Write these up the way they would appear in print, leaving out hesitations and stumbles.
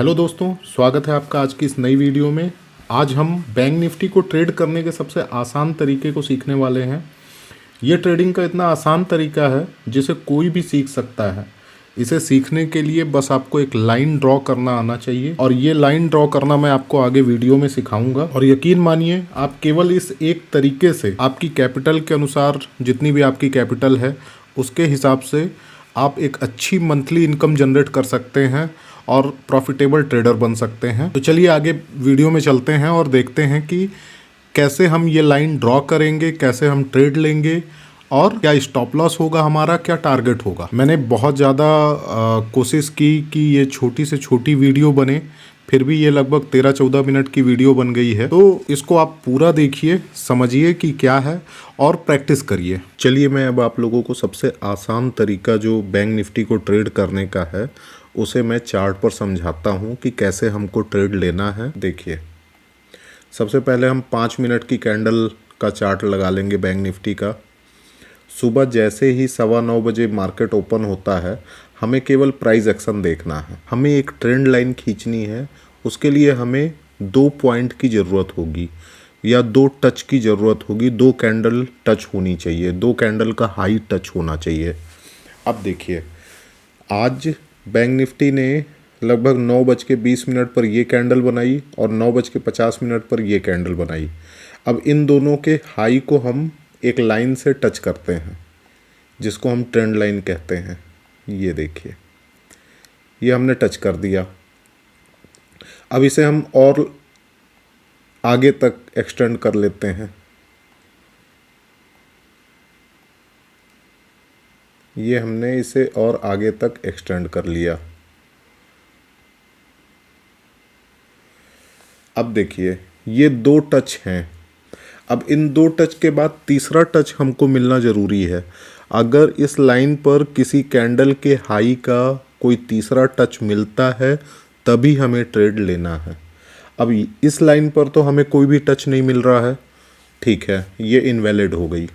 Hello दोस्तों, स्वागत है आपका आज की इस नई वीडियो में। आज हम बैंक निफ्टी को ट्रेड करने के सबसे आसान तरीके को सीखने वाले हैं। ये ट्रेडिंग का इतना आसान तरीका है जिसे कोई भी सीख सकता है। इसे सीखने के लिए बस आपको एक लाइन ड्रॉ करना आना चाहिए और ये लाइन ड्रॉ करना मैं आपको आगे वीडियो में सिखाऊंगा। और यकीन मानिए, आप केवल इस एक तरीके से आपकी कैपिटल के अनुसार, जितनी भी आपकी कैपिटल है उसके हिसाब से आप एक अच्छी मंथली इनकम जनरेट कर सकते हैं और प्रॉफिटेबल ट्रेडर बन सकते हैं। तो चलिए आगे वीडियो में चलते हैं और देखते हैं कि कैसे हम ये लाइन ड्रॉ करेंगे, कैसे हम ट्रेड लेंगे और क्या स्टॉप लॉस होगा हमारा, क्या टारगेट होगा। मैंने बहुत ज़्यादा कोशिश की कि ये छोटी से छोटी वीडियो बने, फिर भी ये लगभग 13-14 मिनट की वीडियो बन गई है। तो इसको आप पूरा देखिए, समझिए कि क्या है और प्रैक्टिस करिए। चलिए मैं अब आप लोगों को सबसे आसान तरीका जो बैंक निफ्टी को ट्रेड करने का है उसे मैं चार्ट पर समझाता हूँ कि कैसे हमको ट्रेड लेना है। देखिए, सबसे पहले हम 5 मिनट की कैंडल का चार्ट लगा लेंगे बैंक निफ्टी का। सुबह जैसे ही 9:15 बजे मार्केट ओपन होता है, हमें केवल प्राइस एक्शन देखना है। हमें एक ट्रेंड लाइन खींचनी है। उसके लिए हमें 2 पॉइंट की ज़रूरत होगी या 2 टच की ज़रूरत होगी। 2 कैंडल टच होनी चाहिए, 2 कैंडल का हाई टच होना चाहिए। अब देखिए, आज बैंक निफ्टी ने लगभग 9:20 पर ये कैंडल बनाई और 9:50 पर ये कैंडल बनाई। अब इन दोनों के हाई को हम एक लाइन से टच करते हैं जिसको हम ट्रेंड लाइन कहते हैं। ये देखिए, ये हमने टच कर दिया। अब इसे हम और आगे तक एक्सटेंड कर लेते हैं। ये हमने इसे और आगे तक एक्सटेंड कर लिया। अब देखिए, ये 2 टच हैं। अब इन 2 टच के बाद तीसरा टच हमको मिलना ज़रूरी है। अगर इस लाइन पर किसी कैंडल के हाई का कोई तीसरा टच मिलता है तभी हमें ट्रेड लेना है। अब इस लाइन पर तो हमें कोई भी टच नहीं मिल रहा है, ठीक है, ये इनवैलिड हो गई।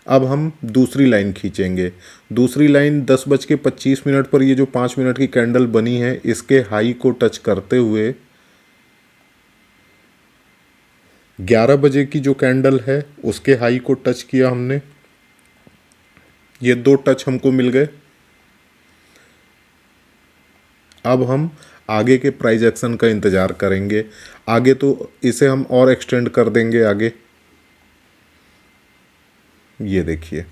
अब हम दूसरी लाइन खींचेंगे। दूसरी लाइन 10:25 पर ये जो 5 मिनट की कैंडल बनी है इसके हाई को टच करते हुए 11 बजे की जो कैंडल है उसके हाई को टच किया हमने। ये 2 टच हमको मिल गए। अब हम आगे के प्राइस एक्शन का इंतज़ार करेंगे। आगे तो इसे हम और एक्सटेंड कर देंगे आगे। ये देखिए,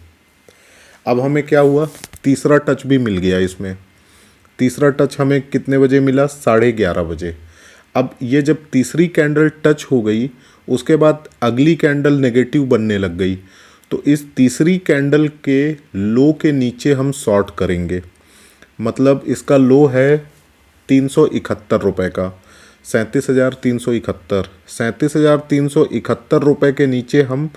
अब हमें क्या हुआ, तीसरा टच भी मिल गया इसमें। तीसरा टच हमें कितने बजे मिला? 11:30 बजे। अब ये जब तीसरी कैंडल टच हो गई उसके बाद अगली कैंडल नेगेटिव बनने लग गई। तो इस तीसरी कैंडल के लो के नीचे हम शॉर्ट करेंगे। मतलब इसका लो है 371 रुपये का, 37,371। 37,371 रुपये के नीचे हम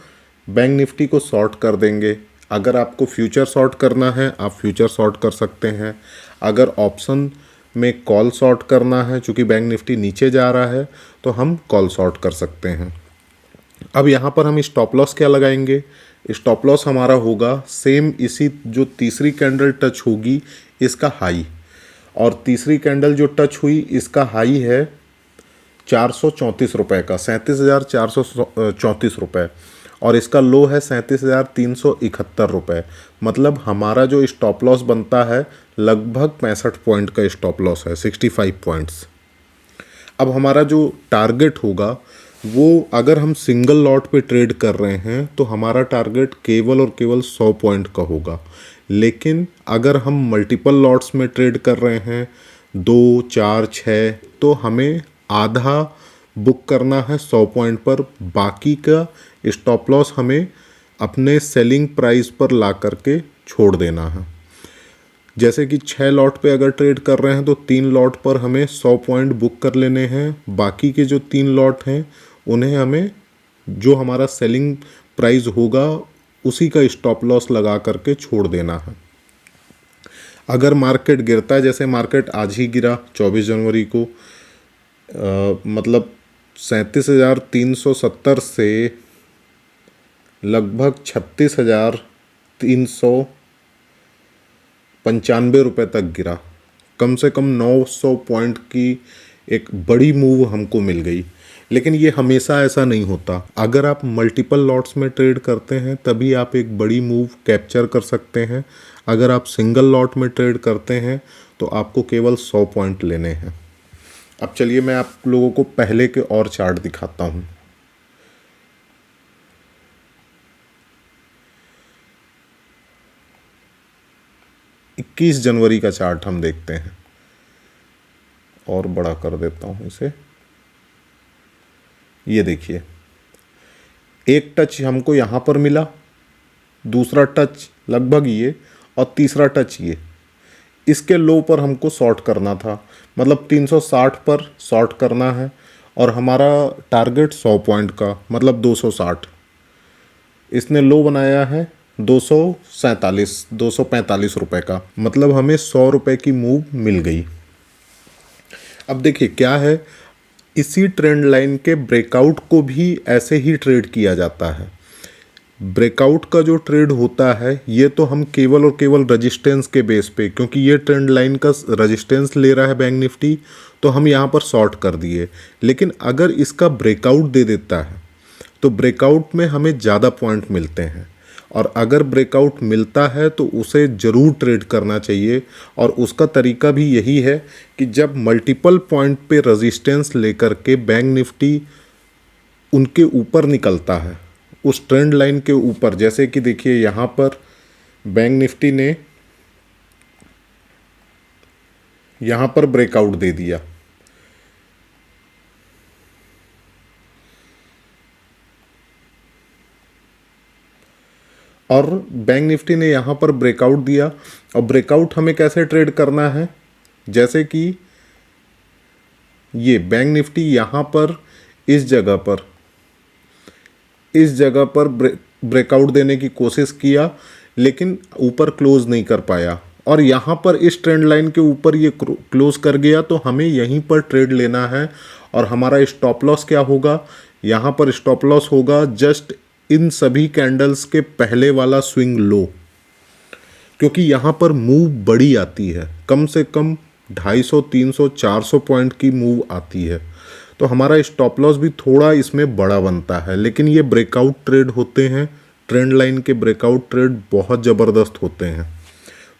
बैंक निफ्टी को शॉर्ट कर देंगे। अगर आपको फ्यूचर शॉर्ट करना है आप फ्यूचर शॉर्ट कर सकते हैं। अगर ऑप्शन में कॉल शॉर्ट करना है, चूँकि बैंक निफ्टी नीचे जा रहा है, तो हम कॉल शॉर्ट कर सकते हैं। अब यहाँ पर हम स्टॉप लॉस क्या लगाएंगे? स्टॉप लॉस हमारा होगा सेम इसी जो तीसरी कैंडल टच होगी इसका हाई, और तीसरी कैंडल जो टच हुई इसका हाई है 434 रुपये का, 37,434 रुपये, और इसका लो है 37,371 रुपये। मतलब हमारा जो स्टॉप लॉस बनता है लगभग 65 पॉइंट का स्टॉप लॉस है, 65 पॉइंट्स। अब हमारा जो टारगेट होगा वो, अगर हम सिंगल लॉट पे ट्रेड कर रहे हैं तो हमारा टारगेट केवल और केवल 100 पॉइंट का होगा। लेकिन अगर हम मल्टीपल लॉट्स में ट्रेड कर रहे हैं, 2, 4, 6, तो हमें आधा बुक करना है 100 पॉइंट पर। बाकी का स्टॉप लॉस हमें अपने सेलिंग प्राइस पर ला करके छोड़ देना है। जैसे कि 6 लॉट पे अगर ट्रेड कर रहे हैं तो 3 लॉट पर हमें 100 पॉइंट बुक कर लेने हैं। बाकी के जो 3 लॉट हैं उन्हें हमें जो हमारा सेलिंग प्राइस होगा उसी का स्टॉप लॉस लगा करके छोड़ देना है। अगर मार्केट गिरता है, जैसे मार्केट आज ही गिरा 24 जनवरी को, मतलब 37,370 से लगभग 36,395 रुपये तक गिरा। कम से कम 900 पॉइंट की एक बड़ी मूव हमको मिल गई। लेकिन ये हमेशा ऐसा नहीं होता। अगर आप मल्टीपल लॉट्स में ट्रेड करते हैं तभी आप एक बड़ी मूव कैप्चर कर सकते हैं। अगर आप सिंगल लॉट में ट्रेड करते हैं तो आपको केवल 100 पॉइंट लेने हैं। अब चलिए मैं आप लोगों को पहले के और चार्ट दिखाता हूँ। इक्कीस जनवरी का चार्ट हम देखते हैं, और बड़ा कर देता हूँ इसे। ये देखिए, एक टच हमको यहाँ पर मिला, दूसरा टच लगभग ये, और तीसरा टच ये। इसके लो पर हमको शॉर्ट करना था, मतलब 360 पर शॉर्ट करना है, और हमारा टारगेट 100 पॉइंट का, मतलब 260। इसने लो बनाया है 245 रुपए का, मतलब हमें 100 रुपए की मूव मिल गई। अब देखिए क्या है, इसी ट्रेंड लाइन के ब्रेकआउट को भी ऐसे ही ट्रेड किया जाता है। ब्रेकआउट का जो ट्रेड होता है ये तो हम केवल और केवल रजिस्टेंस के बेस पे, क्योंकि ये ट्रेंड लाइन का रजिस्टेंस ले रहा है बैंक निफ्टी, तो हम यहाँ पर शॉर्ट कर दिए। लेकिन अगर इसका ब्रेकआउट दे देता है तो ब्रेकआउट में हमें ज़्यादा पॉइंट मिलते हैं, और अगर ब्रेकआउट मिलता है तो उसे ज़रूर ट्रेड करना चाहिए। और उसका तरीका भी यही है कि जब मल्टीपल पॉइंट पे रेजिस्टेंस लेकर के बैंक निफ्टी उनके ऊपर निकलता है, उस ट्रेंड लाइन के ऊपर, जैसे कि देखिए यहाँ पर बैंक निफ्टी ने यहाँ पर ब्रेकआउट दे दिया, और बैंक निफ्टी ने यहाँ पर ब्रेकआउट दिया। और ब्रेकआउट हमें कैसे ट्रेड करना है, जैसे कि ये बैंक निफ्टी यहाँ पर इस जगह पर ब्रेकआउट देने की कोशिश किया, लेकिन ऊपर क्लोज नहीं कर पाया, और यहाँ पर इस ट्रेंड लाइन के ऊपर ये क्लोज कर गया, तो हमें यहीं पर ट्रेड लेना है। और हमारा स्टॉप लॉस क्या होगा, यहाँ पर स्टॉप लॉस होगा जस्ट इन सभी कैंडल्स के पहले वाला स्विंग लो, क्योंकि यहाँ पर मूव बड़ी आती है, कम से कम 250, 300, 400 पॉइंट की मूव आती है, तो हमारा स्टॉप लॉस भी थोड़ा इसमें बड़ा बनता है। लेकिन ये ब्रेकआउट ट्रेड होते हैं, ट्रेंड लाइन के ब्रेकआउट ट्रेड बहुत ज़बरदस्त होते हैं,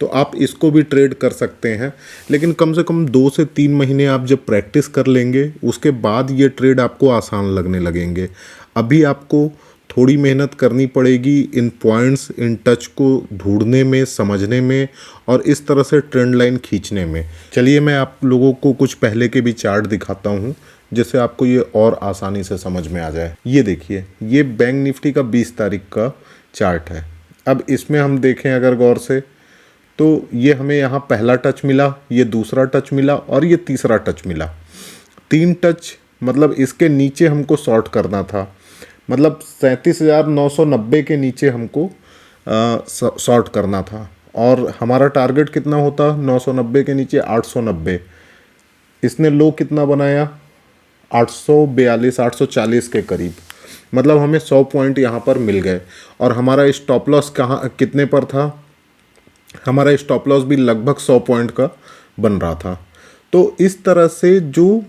तो आप इसको भी ट्रेड कर सकते हैं। लेकिन कम से कम 2 से 3 महीने आप जब प्रैक्टिस कर लेंगे उसके बाद ये ट्रेड आपको आसान लगने लगेंगे। अभी आपको थोड़ी मेहनत करनी पड़ेगी इन पॉइंट्स, इन टच को ढूंढने में, समझने में, और इस तरह से ट्रेंड लाइन खींचने में। चलिए मैं आप लोगों को कुछ पहले के भी चार्ट दिखाता हूँ जिससे आपको ये और आसानी से समझ में आ जाए। ये देखिए, ये बैंक निफ्टी का 20 तारीख का चार्ट है। अब इसमें हम देखें अगर गौर से, तो ये हमें यहाँ पहला टच मिला, ये दूसरा टच मिला, और ये तीसरा टच मिला। 3 टच, मतलब इसके नीचे हमको शॉर्ट करना था, मतलब 37,990 के नीचे हमको शॉर्ट करना था, और हमारा टारगेट कितना होता, 990 के नीचे 890। इसने लो कितना बनाया, 842, 840 के करीब, मतलब हमें 100 पॉइंट यहाँ पर मिल गए। और हमारा स्टॉप लॉस कितने पर था, हमारा स्टॉप लॉस भी लगभग 100 पॉइंट का बन रहा था। तो इस तरह से जो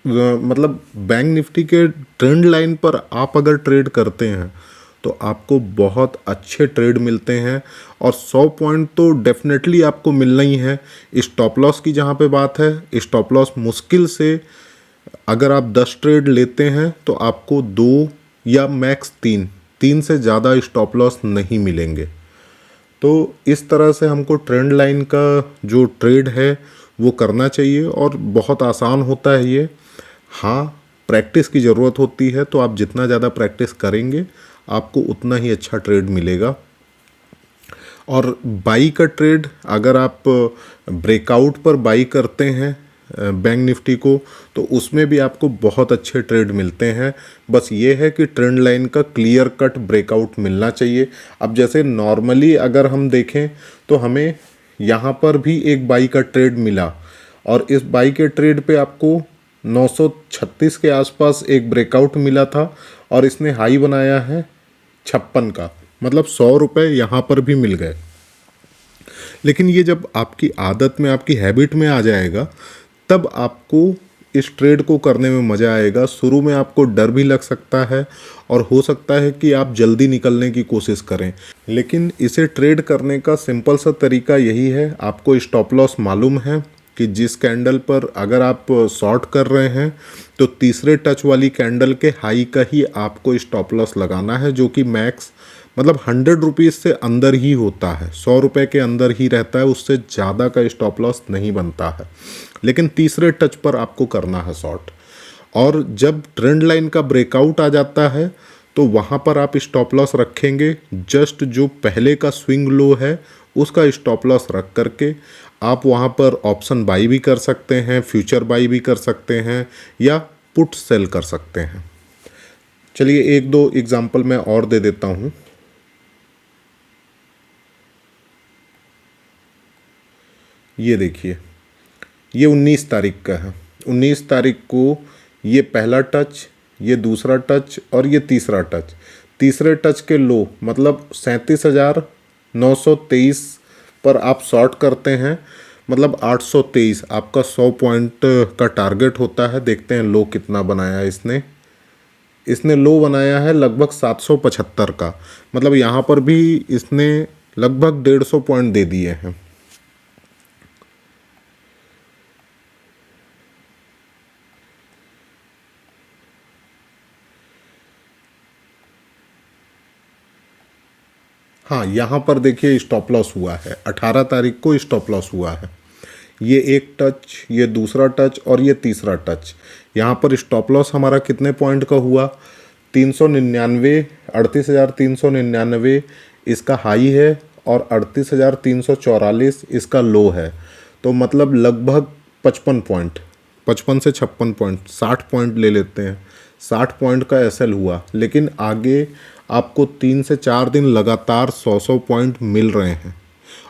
मतलब बैंक निफ्टी के ट्रेंड लाइन पर आप अगर ट्रेड करते हैं तो आपको बहुत अच्छे ट्रेड मिलते हैं, और 100 पॉइंट तो डेफिनेटली आपको मिलना ही है। स्टॉप लॉस की जहाँ पे बात है, स्टॉप लॉस मुश्किल से अगर आप 10 ट्रेड लेते हैं तो आपको 2 या मैक्स 3 से ज़्यादा स्टॉप लॉस नहीं मिलेंगे। तो इस तरह से हमको ट्रेंड लाइन का जो ट्रेड है वो करना चाहिए, और बहुत आसान होता है ये। हाँ, प्रैक्टिस की ज़रूरत होती है, तो आप जितना ज़्यादा प्रैक्टिस करेंगे आपको उतना ही अच्छा ट्रेड मिलेगा। और बाई का ट्रेड, अगर आप ब्रेकआउट पर बाई करते हैं बैंक निफ्टी को, तो उसमें भी आपको बहुत अच्छे ट्रेड मिलते हैं। बस ये है कि ट्रेंड लाइन का क्लियर कट ब्रेकआउट मिलना चाहिए। अब जैसे नॉर्मली अगर हम देखें तो हमें यहाँ पर भी एक बाई का ट्रेड मिला, और इस बाई के ट्रेड पे आपको 936 के आसपास एक ब्रेकआउट मिला था, और इसने हाई बनाया है 56 का, मतलब 100 रुपये यहाँ पर भी मिल गए। लेकिन ये जब आपकी आदत में, आपकी हैबिट में आ जाएगा, तब आपको इस ट्रेड को करने में मज़ा आएगा। शुरू में आपको डर भी लग सकता है और हो सकता है कि आप जल्दी निकलने की कोशिश करें, लेकिन इसे ट्रेड करने का सिंपल सा तरीका यही है। आपको स्टॉप लॉस मालूम है कि जिस कैंडल पर अगर आप शॉर्ट कर रहे हैं तो तीसरे टच वाली कैंडल के हाई का ही आपको स्टॉप लॉस लगाना है, जो कि मैक्स मतलब 100 रुपीज़ से अंदर ही होता है, 100 रुपये के अंदर ही रहता है, उससे ज़्यादा का स्टॉप लॉस नहीं बनता है। लेकिन तीसरे टच पर आपको करना है शॉर्ट, और जब ट्रेंड लाइन का ब्रेकआउट आ जाता है तो वहाँ पर आप स्टॉप लॉस रखेंगे। जस्ट जो पहले का स्विंग लो है उसका स्टॉप लॉस रख करके आप वहाँ पर ऑप्शन बाई भी कर सकते हैं, फ्यूचर बाई भी कर सकते हैं, या पुट सेल कर सकते हैं। चलिए एक दो एग्जांपल मैं और दे देता हूँ। ये देखिए, ये 19 तारीख का है। 19 तारीख को ये पहला टच, ये दूसरा टच और ये तीसरा टच। तीसरे टच के लो मतलब 37,923 पर आप शॉर्ट करते हैं, मतलब 823 आपका 100 पॉइंट का टारगेट होता है। देखते हैं लो कितना बनाया है इसने लो बनाया है लगभग 775 का, मतलब यहाँ पर भी इसने लगभग 150 पॉइंट दे दिए हैं। हाँ, यहाँ पर देखिए स्टॉप लॉस हुआ है, 18 तारीख को स्टॉप लॉस हुआ है। ये एक टच, ये दूसरा टच और ये तीसरा टच। यहाँ पर स्टॉप लॉस हमारा कितने पॉइंट का हुआ? 399, 38,399 इसका हाई है और 38,344 इसका लो है। तो मतलब लगभग 55 पॉइंट, 55 से 56 पॉइंट, 60 पॉइंट ले लेते हैं। 60 पॉइंट का एसएल हुआ, लेकिन आगे आपको 3 से 4 दिन लगातार 100 पॉइंट मिल रहे हैं।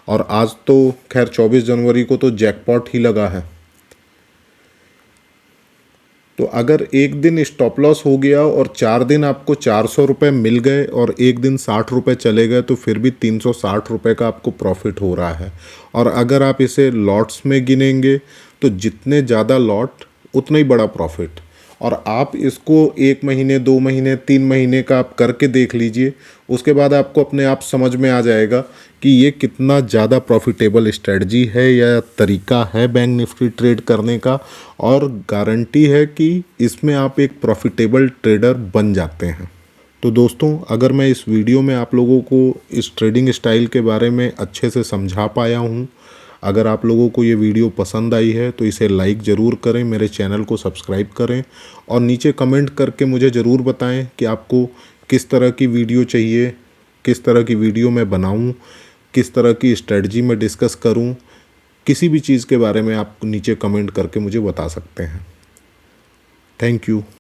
और आज तो खैर 24 जनवरी को तो जैकपॉट ही लगा है। तो अगर एक दिन स्टॉप लॉस हो गया और 4 दिन आपको 400 रुपये मिल गए और एक दिन 60 रुपये चले गए, तो फिर भी 360 रुपये का आपको प्रॉफिट हो रहा है। और अगर आप इसे लॉट्स में गिनेंगे तो जितने ज़्यादा लॉट उतना ही बड़ा प्रॉफिट। और आप इसको 1 महीने, 2 महीने, 3 महीने का आप करके देख लीजिए, उसके बाद आपको अपने आप समझ में आ जाएगा कि ये कितना ज़्यादा प्रॉफिटेबल स्ट्रेटजी है या तरीका है बैंक निफ्टी ट्रेड करने का। और गारंटी है कि इसमें आप एक प्रॉफिटेबल ट्रेडर बन जाते हैं। तो दोस्तों, अगर मैं इस वीडियो में आप लोगों को इस ट्रेडिंग स्टाइल के बारे में अच्छे से समझा पाया हूँ, अगर आप लोगों को ये वीडियो पसंद आई है तो इसे लाइक ज़रूर करें, मेरे चैनल को सब्सक्राइब करें और नीचे कमेंट करके मुझे ज़रूर बताएं कि आपको किस तरह की वीडियो चाहिए, किस तरह की वीडियो मैं बनाऊं, किस तरह की स्ट्रेटजी में डिस्कस करूं। किसी भी चीज़ के बारे में आप नीचे कमेंट करके मुझे बता सकते हैं। Thank you.